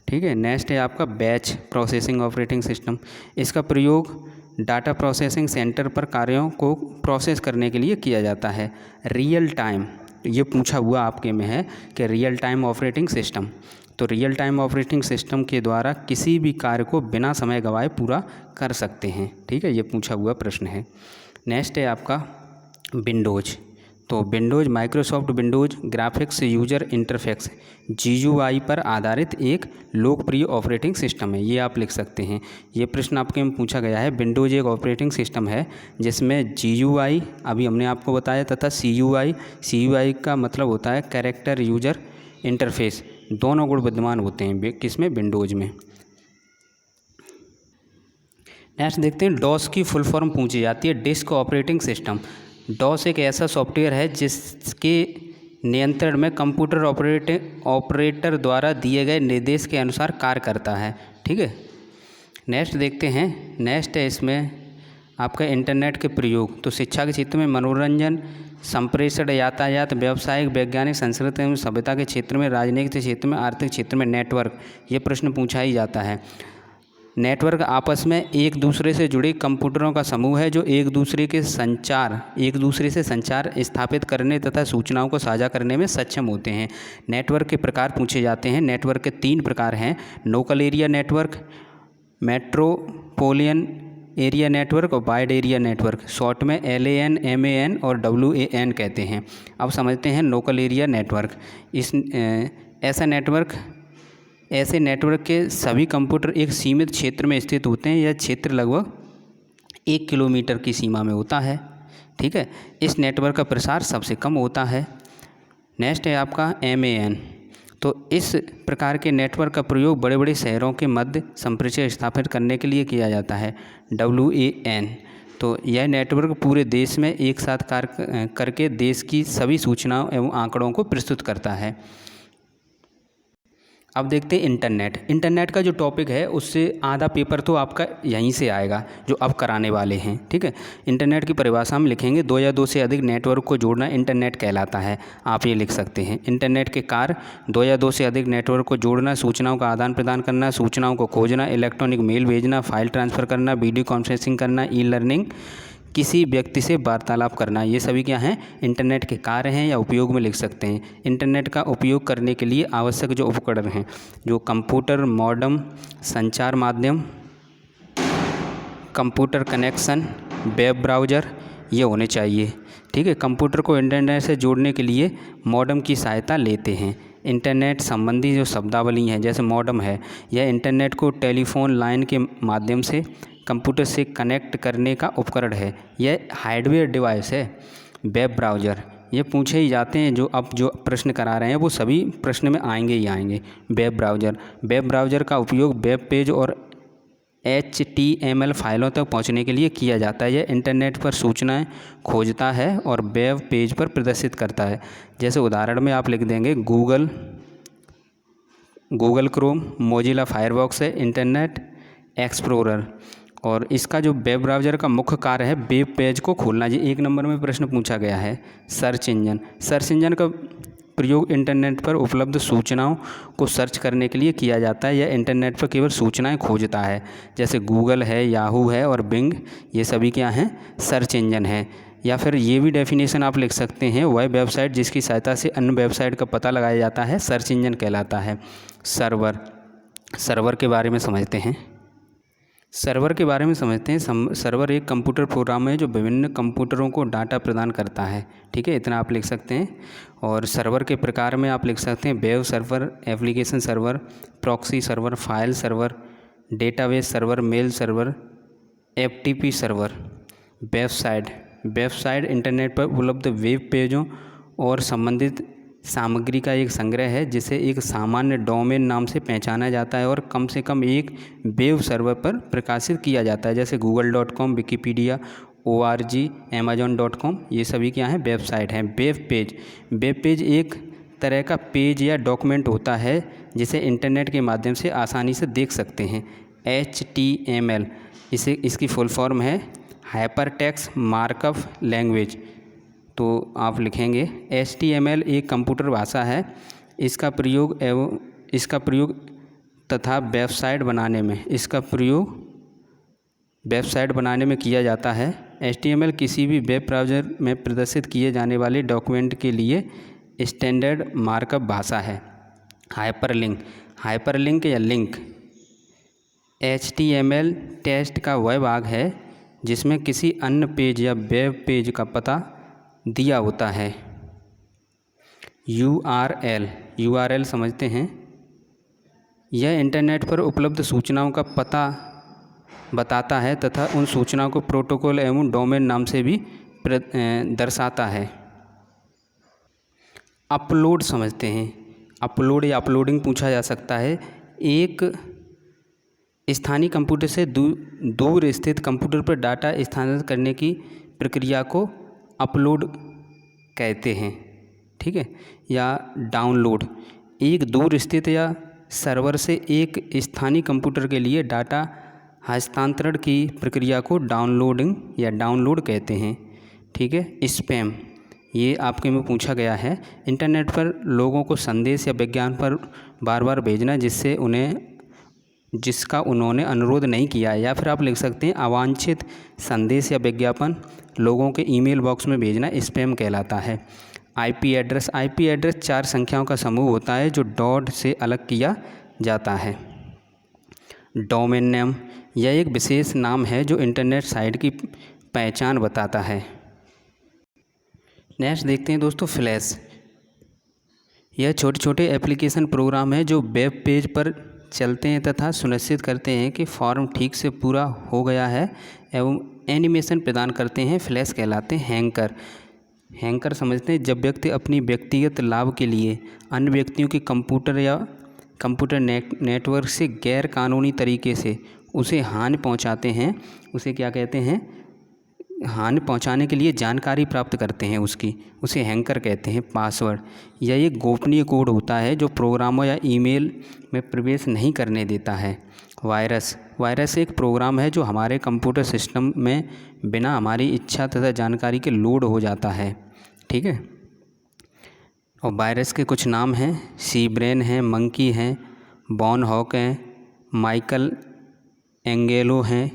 ठीक है, नेक्स्ट है आपका बैच प्रोसेसिंग ऑपरेटिंग सिस्टम। इसका प्रयोग डाटा प्रोसेसिंग सेंटर पर कार्यों को प्रोसेस करने के लिए किया जाता है। रियल टाइम, ये पूछा हुआ आपके में है कि रियल टाइम ऑपरेटिंग सिस्टम। तो रियल टाइम ऑपरेटिंग सिस्टम के द्वारा किसी भी कार्य को बिना समय गंवाए पूरा कर सकते हैं। ठीक है, ये पूछा हुआ प्रश्न है। नेक्स्ट है आपका विंडोज। तो Windows Microsoft Windows graphics user interface GUI पर आधारित एक लोकप्रिय ऑपरेटिंग सिस्टम है। ये आप लिख सकते हैं। ये प्रश्न आपके में पूछा गया है। विंडोज एक ऑपरेटिंग सिस्टम है जिसमें GUI अभी हमने आपको बताया तथा CUI का मतलब होता है कैरेक्टर यूजर इंटरफेस, दोनों गुण विद्यमान होते हैं किसमें? विंडोज में। नेक्स्ट देखते हैं डॉस की फुल फॉर्म पूछी जाती है। Disk operating system. डॉस एक ऐसा सॉफ्टवेयर है जिसके नियंत्रण में कंप्यूटर ऑपरेटर द्वारा दिए गए निर्देश के अनुसार कार्य करता है। ठीक है, नेक्स्ट देखते हैं। नेक्स्ट है इसमें आपका इंटरनेट के प्रयोग। तो शिक्षा के क्षेत्र में, मनोरंजन, संप्रेषण, यातायात, व्यावसायिक, वैज्ञानिक, संस्कृति एवं सभ्यता के क्षेत्र में, राजनीतिक के क्षेत्र में, आर्थिक क्षेत्र में नेटवर्क, ये प्रश्न पूछा ही जाता है। नेटवर्क आपस में एक दूसरे से जुड़े कंप्यूटरों का समूह है जो एक दूसरे से संचार स्थापित करने तथा सूचनाओं को साझा करने में सक्षम होते हैं। नेटवर्क के प्रकार पूछे जाते हैं। नेटवर्क के 3 प्रकार हैं, local area network, metropolitan area network और वाइड एरिया नेटवर्क। शॉर्ट में LAN, MAN और WAN कहते हैं। अब समझते हैं लोकल एरिया नेटवर्क। ऐसे नेटवर्क के सभी कंप्यूटर एक सीमित क्षेत्र में स्थित होते हैं। यह क्षेत्र लगभग 1 किलोमीटर की सीमा में होता है। ठीक है, इस नेटवर्क का प्रसार सबसे कम होता है। नेक्स्ट है आपका MAN। तो इस प्रकार के नेटवर्क का प्रयोग बड़े बड़े शहरों के मध्य संप्रेषण स्थापित करने के लिए किया जाता है। WAN। तो यह नेटवर्क पूरे देश में एक साथ कार्य करके देश की सभी सूचनाओं एवं आंकड़ों को प्रस्तुत करता है। अब देखते हैं इंटरनेट का जो टॉपिक है उससे आधा पेपर तो आपका यहीं से आएगा जो अब कराने वाले हैं, ठीक है। इंटरनेट की परिभाषा हम लिखेंगे, 2 या 2 से अधिक नेटवर्क को जोड़ना इंटरनेट कहलाता है। आप ये लिख सकते हैं, इंटरनेट के कार्य 2 या 2 से अधिक नेटवर्क को जोड़ना, सूचनाओं का आदान प्रदान करना, सूचनाओं को खोजना, इलेक्ट्रॉनिक मेल भेजना, फाइल ट्रांसफ़र करना, वीडियो कॉन्फ्रेंसिंग करना, ई लर्निंग, किसी व्यक्ति से वार्तालाप करना, ये सभी क्या हैं, इंटरनेट के कार्य हैं या उपयोग में लिख सकते हैं। इंटरनेट का उपयोग करने के लिए आवश्यक जो उपकरण हैं, जो कंप्यूटर, मॉडेम, संचार माध्यम, कंप्यूटर कनेक्शन, वेब ब्राउज़र, ये होने चाहिए, ठीक है। कंप्यूटर को इंटरनेट से जोड़ने के लिए मॉडेम की सहायता लेते हैं। इंटरनेट संबंधी जो शब्दावली हैं, जैसे मॉडेम है, यह इंटरनेट को टेलीफोन लाइन के माध्यम से कंप्यूटर से कनेक्ट करने का उपकरण है। यह हार्डवेयर डिवाइस है। वेब ब्राउज़र, ये पूछे ही जाते हैं, जो अब जो प्रश्न करा रहे हैं वो सभी प्रश्न में आएंगे ही आएंगे। वेब ब्राउज़र का उपयोग वेब पेज और HTML फाइलों तक पहुंचने के लिए किया जाता है। यह इंटरनेट पर सूचनाएं खोजता है और वेब पेज पर प्रदर्शित करता है। जैसे उदाहरण में आप लिख देंगे गूगल क्रोम, मोजिला फायरफॉक्स है, इंटरनेट एक्सप्लोरर। और इसका जो वेब ब्राउज़र का मुख्य कार्य है वेब पेज को खोलना। जी 1 नंबर में प्रश्न पूछा गया है। सर्च इंजन का प्रयोग इंटरनेट पर उपलब्ध सूचनाओं को सर्च करने के लिए किया जाता है। यह इंटरनेट पर केवल सूचनाएं खोजता है। जैसे गूगल है, याहू है और बिंग, ये सभी क्या हैं, सर्च इंजन हैं। या फिर ये भी डेफिनेशन आप लिख सकते हैं, वह वेबसाइट जिसकी सहायता से अन्य वेबसाइट का पता लगाया जाता है सर्च इंजन कहलाता है। सर्वर के बारे में समझते हैं। सर्वर एक कंप्यूटर प्रोग्राम है जो विभिन्न कंप्यूटरों को डाटा प्रदान करता है, ठीक है, इतना आप लिख सकते हैं। और सर्वर के प्रकार में आप लिख सकते हैं web server, application server, proxy server, file server, database server, mail server, FTP server. Website internet पर उपलब्ध वेब पेजों और संबंधित सामग्री का एक संग्रह है जिसे एक सामान्य डोमेन नाम से पहचाना जाता है और कम से कम एक वेब सर्वर पर प्रकाशित किया जाता है। जैसे google.com, विकिपीडिया, ORG, amazon.com, ये सभी क्या हैं, वेबसाइट हैं। वेब पेज एक तरह का पेज या डॉक्यूमेंट होता है जिसे इंटरनेट के माध्यम से आसानी से देख सकते हैं। HTML इसकी फुल फॉर्म है हाइपरटेक्स्ट मार्कअप लैंग्वेज। तो आप लिखेंगे HTML एक कंप्यूटर भाषा है। इसका प्रयोग तथा वेबसाइट बनाने में किया जाता है। HTML किसी भी वेब ब्राउज़र में प्रदर्शित किए जाने वाले डॉक्यूमेंट के लिए स्टैंडर्ड मार्कअप भाषा है। हाइपरलिंक या लिंक HTML टेक्स्ट का वह भाग है जिसमें किसी अन्य पेज या वेब पेज का पता दिया होता है। URL समझते हैं। यह इंटरनेट पर उपलब्ध सूचनाओं का पता बताता है तथा उन सूचनाओं को प्रोटोकॉल एवं डोमेन नाम से भी दर्शाता है। अपलोड समझते हैं। अपलोड या अपलोडिंग पूछा जा सकता है। एक स्थानीय कंप्यूटर से दूर स्थित कंप्यूटर पर डाटा स्थानांतरित करने की प्रक्रिया को अपलोड कहते हैं, ठीक है। या डाउनलोड, एक दूर स्थित या सर्वर से एक स्थानीय कंप्यूटर के लिए डाटा हस्तांतरण की प्रक्रिया को डाउनलोडिंग या डाउनलोड कहते हैं, ठीक है। स्पैम, ये आपके में पूछा गया है। इंटरनेट पर लोगों को संदेश या विज्ञापन पर बार बार भेजना जिसका उन्होंने अनुरोध नहीं किया है। या फिर आप लिख सकते हैं अवांछित संदेश या विज्ञापन लोगों के ईमेल बॉक्स में भेजना स्पैम कहलाता है। IP एड्रेस 4 संख्याओं का समूह होता है जो डॉट से अलग किया जाता है। डोमेन नेम, यह एक विशेष नाम है जो इंटरनेट साइट की पहचान बताता है। नेक्स्ट देखते हैं दोस्तों फ्लैश। यह छोटे छोटे एप्लीकेशन प्रोग्राम है जो वेब पेज पर चलते हैं तथा सुनिश्चित करते हैं कि फॉर्म ठीक से पूरा हो गया है एवं एनिमेशन प्रदान करते हैं। फ्लैश कहलाते हैं। हैकर समझते हैं जब व्यक्ति अपनी व्यक्तिगत लाभ के लिए अन्य व्यक्तियों के कंप्यूटर या कंप्यूटर नेटवर्क से गैर कानूनी तरीके से उसे हानि पहुंचाते हैं, उसे क्या कहते हैं, हानि पहुंचाने के लिए जानकारी प्राप्त करते हैं उसकी, उसे हैकर कहते हैं। पासवर्ड, यह एक गोपनीय कोड होता है जो प्रोग्रामों या ईमेल में प्रवेश नहीं करने देता है। वायरस, वायरस एक प्रोग्राम है जो हमारे कंप्यूटर सिस्टम में बिना हमारी इच्छा तथा जानकारी के लोड हो जाता है, ठीक है। और वायरस के कुछ नाम हैं, सी ब्रेन है, मंकी हैं, बॉन हॉक हैं, माइकल एंगेलो हैं,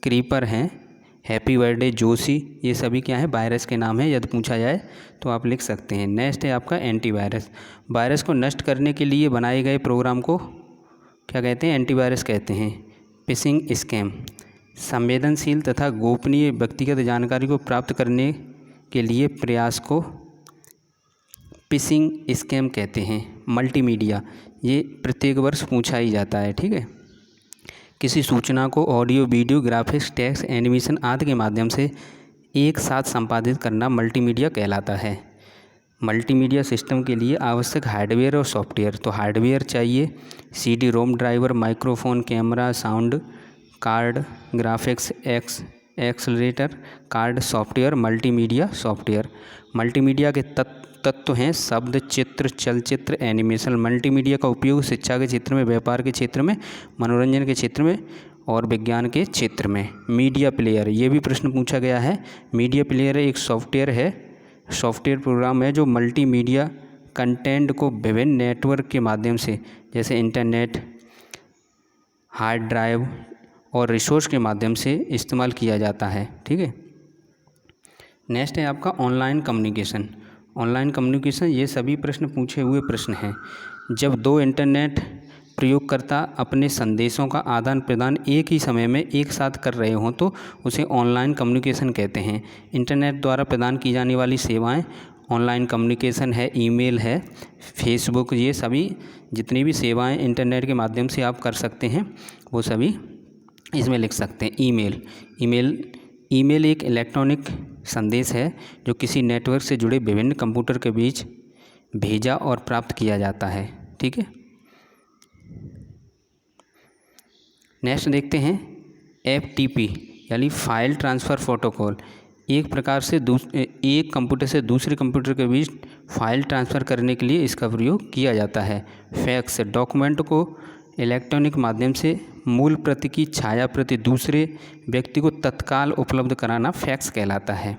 क्रीपर हैं, हैप्पी बर्थडे जोशी, ये सभी क्या है, वायरस के नाम है। यदि पूछा जाए तो आप लिख सकते हैं। नेक्स्ट है आपका एंटीवायरस। वायरस को नष्ट करने के लिए बनाए गए प्रोग्राम को क्या कहते हैं, एंटीवायरस कहते हैं। फिशिंग स्कैम, संवेदनशील तथा गोपनीय व्यक्तिगत जानकारी को प्राप्त करने के लिए प्रयास को फिशिंग स्कैम कहते हैं। मल्टीमीडिया, ये प्रत्येक वर्ष पूछा ही जाता है, ठीक है। किसी सूचना को audio, video, graphics, text, animation आदि के माध्यम से एक साथ संपादित करना मल्टीमीडिया कहलाता है। मल्टीमीडिया सिस्टम के लिए आवश्यक हार्डवेयर और सॉफ्टवेयर, तो हार्डवेयर चाहिए CD ROM driver, microphone, camera, sound card, graphics accelerator card, software multimedia software. Multimedia के तत्व हैं शब्द, चित्र, चलचित्र, एनिमेशन। मल्टीमीडिया का उपयोग शिक्षा के क्षेत्र में, व्यापार के क्षेत्र में, मनोरंजन के क्षेत्र में और विज्ञान के क्षेत्र में। मीडिया प्लेयर, ये भी प्रश्न पूछा गया है। मीडिया प्लेयर एक सॉफ्टवेयर है, सॉफ्टवेयर प्रोग्राम है जो मल्टीमीडिया कंटेंट को विभिन्न नेटवर्क के माध्यम से, जैसे इंटरनेट, हार्ड ड्राइव और रिसोर्स के माध्यम से इस्तेमाल किया जाता है, ठीक है। नेक्स्ट है आपका ऑनलाइन कम्युनिकेशन। ऑनलाइन कम्युनिकेशन, ये सभी प्रश्न पूछे हुए प्रश्न हैं। जब दो इंटरनेट प्रयोगकर्ता अपने संदेशों का आदान प्रदान एक ही समय में एक साथ कर रहे हों तो उसे ऑनलाइन कम्युनिकेशन कहते हैं। इंटरनेट द्वारा प्रदान की जाने वाली सेवाएं ऑनलाइन कम्युनिकेशन है, ईमेल है, फेसबुक, ये सभी जितनी भी सेवाएं इंटरनेट के माध्यम से आप कर सकते हैं वो सभी इसमें लिख सकते हैं। ईमेल एक इलेक्ट्रॉनिक संदेश है जो किसी नेटवर्क से जुड़े विभिन्न कंप्यूटर के बीच भेजा और प्राप्त किया जाता है, ठीक है। नेक्स्ट देखते हैं FTP यानी फाइल ट्रांसफ़र प्रोटोकॉल। एक प्रकार से एक कंप्यूटर से दूसरे कंप्यूटर के बीच फाइल ट्रांसफ़र करने के लिए इसका प्रयोग किया जाता है। फैक्स, डॉक्यूमेंट को इलेक्ट्रॉनिक माध्यम से मूल प्रति की छाया प्रति दूसरे व्यक्ति को तत्काल उपलब्ध कराना फैक्स कहलाता है।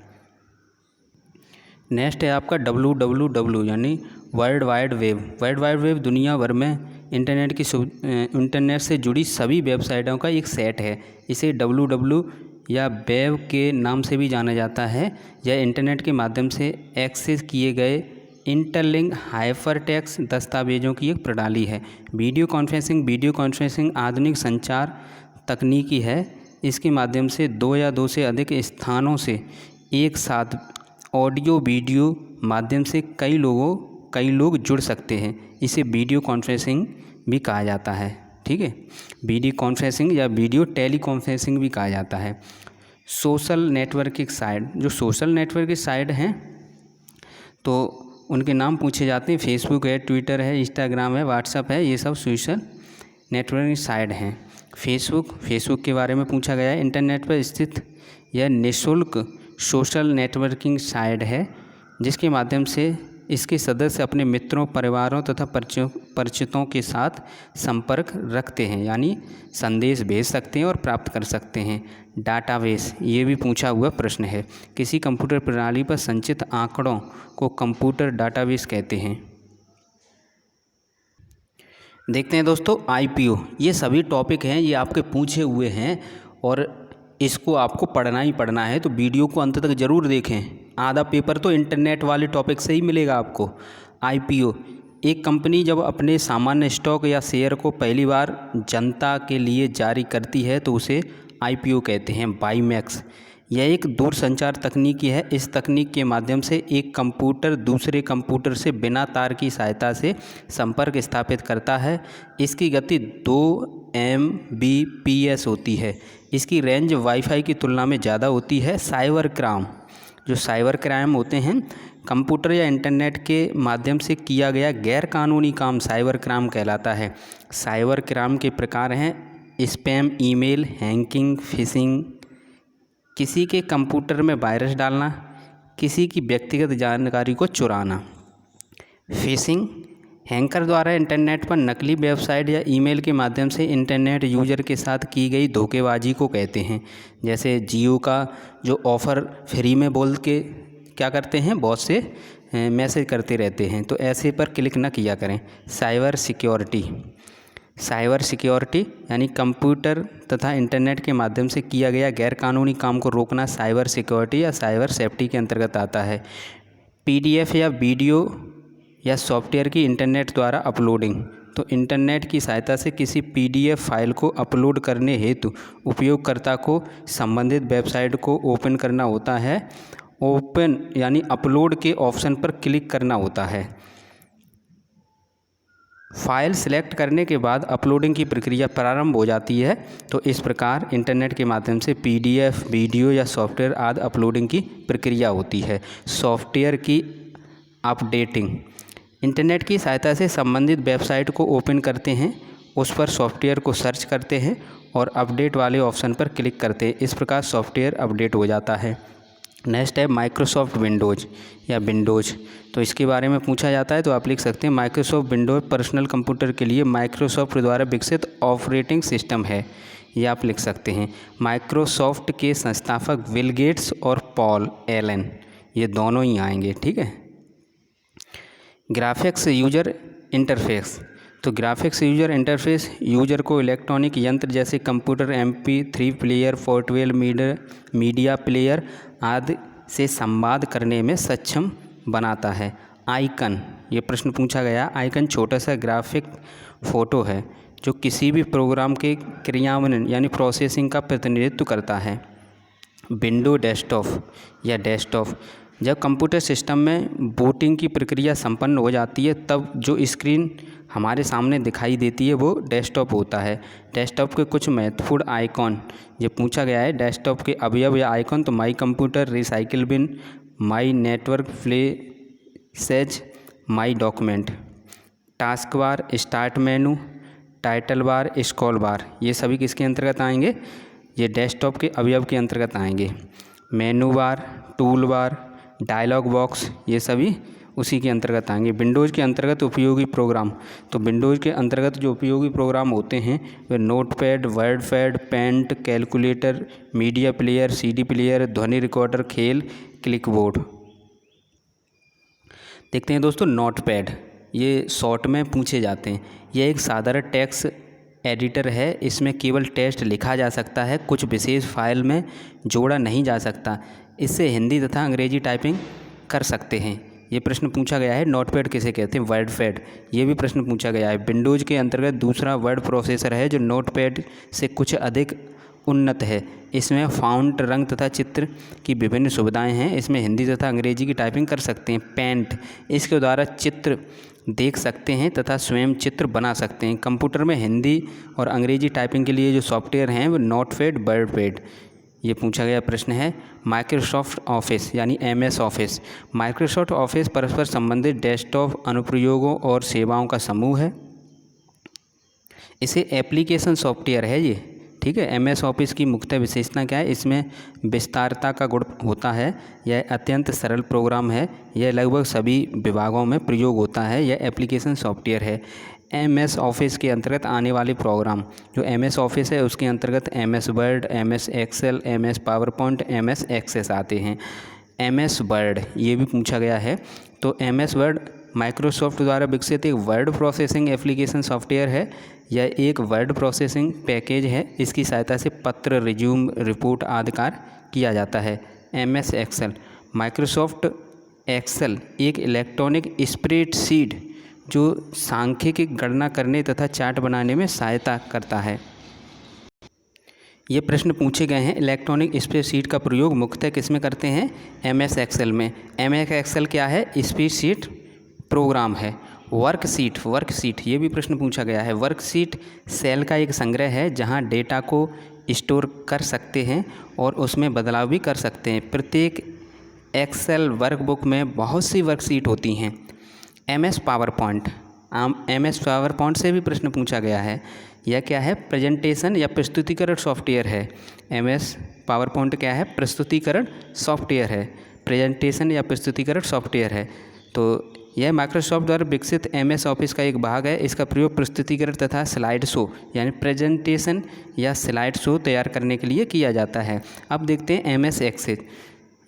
नेक्स्ट है आपका WWW यानी world wide web. World wide web दुनिया भर में इंटरनेट से जुड़ी सभी वेबसाइटों का एक सेट है। इसे WWW या वेब के नाम से भी जाना जाता है। यह इंटरनेट के माध्यम से एक्सेस किए गए इंटरलिंक हाइपरटेक्स्ट दस्तावेज़ों की एक प्रणाली है। वीडियो कॉन्फ्रेंसिंग आधुनिक संचार तकनीकी है। इसके माध्यम से दो या दो से अधिक स्थानों से एक साथ ऑडियो वीडियो माध्यम से कई लोग जुड़ सकते हैं। इसे वीडियो कॉन्फ्रेंसिंग भी कहा जाता है, ठीक है। वीडियो कॉन्फ्रेंसिंग या वीडियो टेलीकॉन्फ्रेंसिंग भी कहा जाता है। सोशल नेटवर्किंग साइट, जो सोशल नेटवर्किंग साइट हैं तो उनके नाम पूछे जाते हैं। फेसबुक है, ट्विटर है, इंस्टाग्राम है, व्हाट्सएप है, ये सब सोशल नेटवर्किंग साइट हैं। फेसबुक के बारे में पूछा गया है। इंटरनेट पर स्थित यह निःशुल्क सोशल नेटवर्किंग साइट है जिसके माध्यम से इसके सदस्य अपने मित्रों, परिवारों तथा परिचितों के साथ संपर्क रखते हैं, यानी संदेश भेज सकते हैं और प्राप्त कर सकते हैं। डाटाबेस, ये भी पूछा हुआ प्रश्न है। किसी कंप्यूटर प्रणाली पर संचित आंकड़ों को कंप्यूटर डाटाबेस कहते हैं। देखते हैं दोस्तों IPO, ये सभी टॉपिक हैं, ये आपके पूछे हुए हैं और इसको आपको पढ़ना ही पढ़ना है, तो वीडियो को अंत तक ज़रूर देखें। आधा पेपर तो इंटरनेट वाले टॉपिक से ही मिलेगा आपको। IPO, एक कंपनी जब अपने सामान्य स्टॉक या शेयर को पहली बार जनता के लिए जारी करती है तो उसे IPO कहते हैं। बाईमैक्स, यह एक दूरसंचार तकनीकी है। इस तकनीक के माध्यम से एक कंप्यूटर दूसरे कंप्यूटर से बिना तार की सहायता से संपर्क स्थापित करता है। इसकी गति 2 Mbps होती है। इसकी रेंज वाईफाई की तुलना में ज़्यादा होती है। साइबर क्राइम, जो साइबर क्राइम होते हैं, कंप्यूटर या इंटरनेट के माध्यम से किया गया गैरकानूनी काम साइबर क्राइम कहलाता है। साइबर क्राइम के प्रकार हैं स्पैम ईमेल, हैकिंग, फिशिंग, किसी के कंप्यूटर में वायरस डालना, किसी की व्यक्तिगत जानकारी को चुराना। फिशिंग, हैकर द्वारा इंटरनेट पर नकली वेबसाइट या ईमेल के माध्यम से इंटरनेट यूजर के साथ की गई धोखेबाजी को कहते हैं। जैसे जियो का जो ऑफ़र फ्री में बोल के क्या करते हैं, बहुत से मैसेज करते रहते हैं, तो ऐसे पर क्लिक न किया करें। साइबर सिक्योरिटी, साइबर सिक्योरिटी यानी कंप्यूटर तथा इंटरनेट के माध्यम से किया गया गैरकानूनी काम को रोकना साइबर सिक्योरिटी या साइबर सेफ्टी के अंतर्गत आता है। PDF या वीडियो या सॉफ्टवेयर की इंटरनेट द्वारा अपलोडिंग, तो इंटरनेट की सहायता से किसी PDF फाइल को अपलोड करने हेतु उपयोगकर्ता को संबंधित वेबसाइट को ओपन करना होता है। ओपन यानी अपलोड के ऑप्शन पर क्लिक करना होता है। फाइल सेलेक्ट करने के बाद अपलोडिंग की प्रक्रिया प्रारंभ हो जाती है। तो इस प्रकार इंटरनेट के माध्यम से PDF, वीडियो या सॉफ्टवेयर आदि अपलोडिंग की प्रक्रिया होती है। सॉफ्टवेयर की अपडेटिंग, इंटरनेट की सहायता से संबंधित वेबसाइट को ओपन करते हैं, उस पर सॉफ्टवेयर को सर्च करते हैं और अपडेट वाले ऑप्शन पर क्लिक करते हैं। इस प्रकार सॉफ्टवेयर अपडेट हो जाता है। नेक्स्ट है माइक्रोसॉफ्ट विंडोज़ या विंडोज़, तो इसके बारे में पूछा जाता है, तो आप लिख सकते हैं माइक्रोसॉफ्ट विंडोज़ पर्सनल कंप्यूटर के लिए माइक्रोसॉफ्ट द्वारा विकसित ऑपरेटिंग सिस्टम है, ये आप लिख सकते हैं। माइक्रोसॉफ्ट के संस्थापक बिल गेट्स और पॉल एलन, ये दोनों ही आएंगे, ठीक है। ग्राफिक्स यूजर इंटरफेस, तो ग्राफिक्स यूजर इंटरफेस यूजर को इलेक्ट्रॉनिक यंत्र जैसे computer, MP3 player, portable media player आदि से संवाद करने में सक्षम बनाता है। आइकन, ये प्रश्न पूछा गया। आइकन छोटा सा ग्राफिक फ़ोटो है जो किसी भी प्रोग्राम के क्रियान्वयन यानी प्रोसेसिंग का प्रतिनिधित्व करता है। विंडो डेस्कटॉप या डेस्कटॉप, जब कंप्यूटर सिस्टम में बूटिंग की प्रक्रिया संपन्न हो जाती है तब जो स्क्रीन हमारे सामने दिखाई देती है वो डेस्कटॉप होता है। डेस्कटॉप के कुछ महत्वपूर्ण आइकॉन ये पूछा गया है। डेस्कटॉप के अवयव या आइकॉन, तो my computer, recycle bin, my network places, my document. Task bar, start menu, title bar, scroll bar, ये सभी किसके अंतर्गत आएंगे, ये डेस्कटॉप के अवयव के अंतर्गत आएंगे। Menu bar, tool bar, dialog box, ये सभी उसी के अंतर्गत आएंगे। विंडोज़ के अंतर्गत उपयोगी प्रोग्राम, तो विंडोज़ के अंतर्गत जो उपयोगी प्रोग्राम होते हैं वे Notepad, WordPad, Paint, calculator, media player, CD player, ध्वनि रिकॉर्डर, खेल, क्लिकबोर्ड। देखते हैं दोस्तों नोटपैड, ये शॉर्ट में पूछे जाते हैं। यह एक साधारण टेक्स्ट एडिटर है, इसमें केवल टेक्स्ट लिखा जा सकता है, कुछ विशेष फाइल में जोड़ा नहीं जा सकता। इससे हिंदी तथा अंग्रेजी टाइपिंग कर सकते हैं। ये प्रश्न पूछा गया है। नोटपैड किसे कहते हैं, वर्डपैड, ये भी प्रश्न पूछा गया है। विंडोज़ के अंतर्गत दूसरा वर्ड प्रोसेसर है जो नोटपैड से कुछ अधिक उन्नत है। इसमें फ़ॉन्ट, रंग तथा चित्र की विभिन्न सुविधाएं हैं। इसमें हिंदी तथा अंग्रेजी की टाइपिंग कर सकते हैं। पेंट, इसके द्वारा चित्र देख सकते हैं तथा स्वयं चित्र बना सकते हैं। कंप्यूटर में हिंदी और अंग्रेजी टाइपिंग के लिए जो सॉफ्टवेयर हैं वो नोटपैड, वर्डपैड, ये पूछा गया प्रश्न है। माइक्रोसॉफ्ट ऑफिस यानी MS ऑफिस, माइक्रोसॉफ्ट ऑफिस परस्पर संबंधित डेस्कटॉप अनुप्रयोगों और सेवाओं का समूह है। इसे एप्लीकेशन सॉफ्टवेयर है ये, ठीक है। MS ऑफिस की मुख्य विशेषता क्या है, इसमें विस्तारता का गुण होता है। यह अत्यंत सरल प्रोग्राम है। यह लगभग सभी विभागों में प्रयोग होता है। यह एप्लीकेशन सॉफ्टवेयर है। MS ऑफिस के अंतर्गत आने वाले प्रोग्राम, जो MS ऑफिस है उसके अंतर्गत MS Word, MS Excel, MS PowerPoint, MS Access आते हैं। MS वर्ड ये भी पूछा गया है। तो MS वर्ड माइक्रोसॉफ्ट द्वारा विकसित एक वर्ड प्रोसेसिंग एप्लीकेशन सॉफ्टवेयर है। यह एक वर्ड प्रोसेसिंग पैकेज है। इसकी सहायता से पत्र, रिज्यूम, रिपोर्ट आदि कार्य किया जाता है। MS एक्सेल, माइक्रोसॉफ्ट एक्सेल एक इलेक्ट्रॉनिक स्प्रेडशीट जो सांख्यिकी गणना करने तथा चार्ट बनाने में सहायता करता है। ये प्रश्न पूछे गए हैं। इलेक्ट्रॉनिक स्प्रेडशीट का प्रयोग मुख्यतः किस में करते हैं, MS एक्सेल में। MS एक्सेल क्या है, स्प्रेडशीट प्रोग्राम है। वर्कशीट ये भी प्रश्न पूछा गया है। वर्कशीट सेल का एक संग्रह है जहां डेटा को स्टोर कर सकते हैं और उसमें बदलाव भी कर सकते हैं। प्रत्येक एक्सेल वर्कबुक में बहुत सी वर्कशीट होती हैं। MS पावर पॉइंट से भी प्रश्न पूछा गया है। यह क्या है, प्रेजेंटेशन या प्रस्तुतिकरण सॉफ्टवेयर है। MS पावर पॉइंट क्या है, प्रस्तुतिकरण सॉफ्टवेयर है, प्रेजेंटेशन या प्रस्तुतिकरण सॉफ्टवेयर है। तो यह माइक्रोसॉफ्ट द्वारा विकसित MS ऑफिस का एक भाग है। इसका प्रयोग प्रस्तुतिकरण तथा स्लाइड शो यानी प्रेजेंटेशन या स्लाइड शो तैयार करने के लिए किया जाता है। अब देखते हैं MS एक्सेस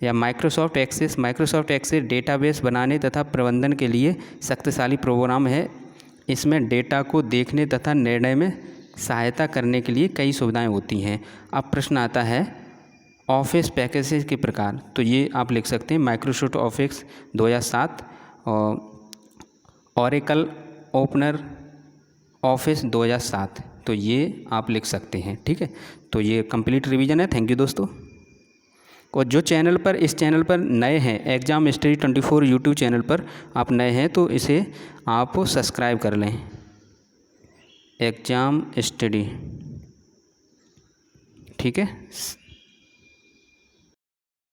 या Microsoft Access. Microsoft Access database बनाने तथा प्रबंधन के लिए शक्तिशाली प्रोग्राम है। इसमें डेटा को देखने तथा निर्णय में सहायता करने के लिए कई सुविधाएं होती हैं। अब प्रश्न आता है ऑफिस पैकेजेस के प्रकार, तो ये आप लिख सकते हैं माइक्रोसॉफ्ट ऑफिस 2007 और ओरेकल ओपनर ऑफिस 2007, तो ये आप लिख सकते हैं। ठीक है, तो ये कंप्लीट रिवीजन है। थैंक यू दोस्तों। और जो चैनल पर इस चैनल पर नए हैं, एग्ज़ाम स्टडी 24 यूट्यूब चैनल पर आप नए हैं तो इसे आप सब्सक्राइब कर लें, एग्ज़ाम स्टडी। ठीक है।